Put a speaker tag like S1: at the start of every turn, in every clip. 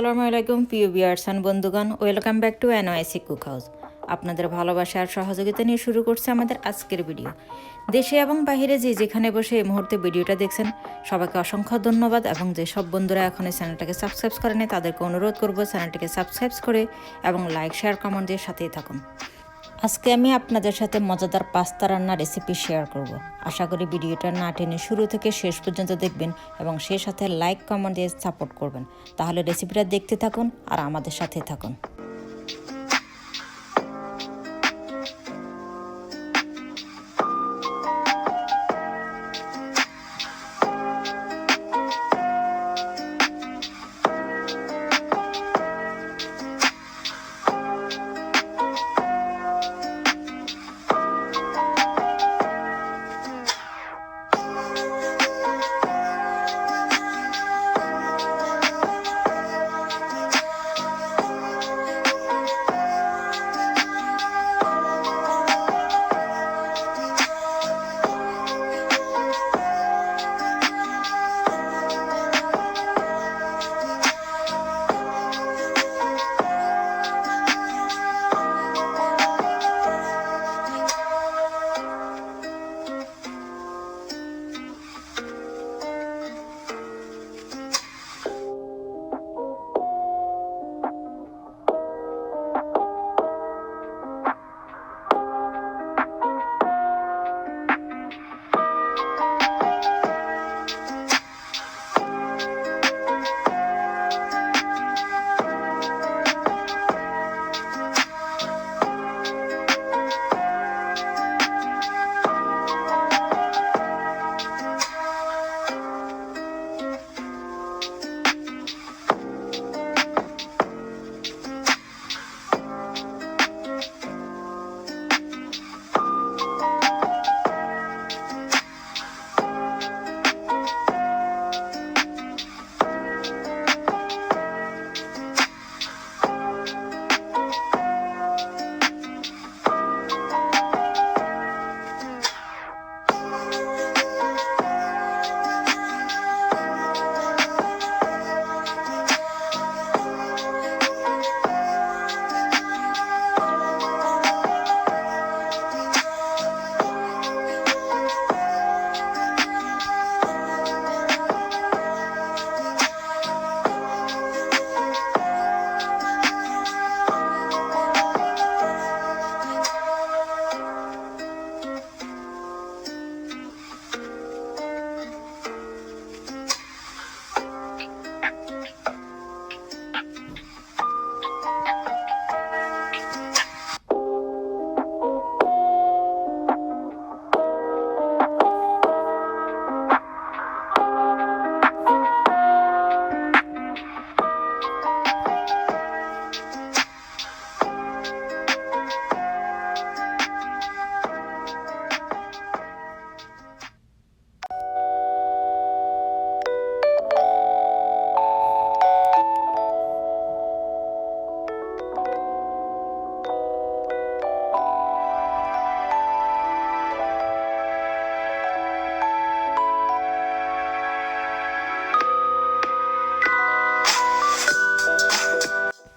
S1: আসসালামু আলাইকুম প্রিয় ভিউয়ার্স এন্ড বন্ধুগণ, welcome back to N.Y.C cook house. আপনাদের ভালোবাসা আর সহযোগিতা নিয়ে শুরু করছে আমাদের আজকের ভিডিও। দেশে এবং বাইরে যেখানে বসে এই মুহূর্তে ভিডিওটা দেখছেন সবাইকে অসংখ্য ধন্যবাদ, এবং যেসব বন্ধুরা এখন এই চ্যানেলটাকে সাবস্ক্রাইব করেনি তাদেরকে অনুরোধ করব চ্যানেলটিকে সাবস্ক্রাইব করে এবং লাইক শেয়ার কমেন্ট দিয়ে সাথেই থাকুন। আজকে আমি আপনাদের সাথে মজাদার পাস্তা রান্নার রেসিপি শেয়ার করব। আশা করি ভিডিওটা না টেনে শুরু থেকে শেষ পর্যন্ত দেখবেন এবং সেই সাথে লাইক কমেন্ট দিয়ে সাপোর্ট করবেন। তাহলে রেসিপিটা দেখতে থাকুন আর আমাদের সাথে থাকুন।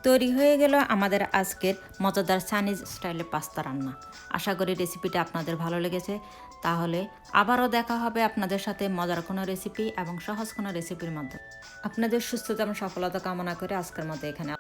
S1: তৈরি হয়ে গেল আমাদের আজকের মজাদার চাইনিজ স্টাইলের পাস্তা রান্না। আশা করি রেসিপিটা আপনাদের ভালো লেগেছে। তাহলে আবারও দেখা হবে আপনাদের সাথে মজার কোনো রেসিপি এবং সহজ কোনো রেসিপির মাধ্যমে। আপনাদের সুস্থতা এবং সফলতা কামনা করে আজকের মতো এখানে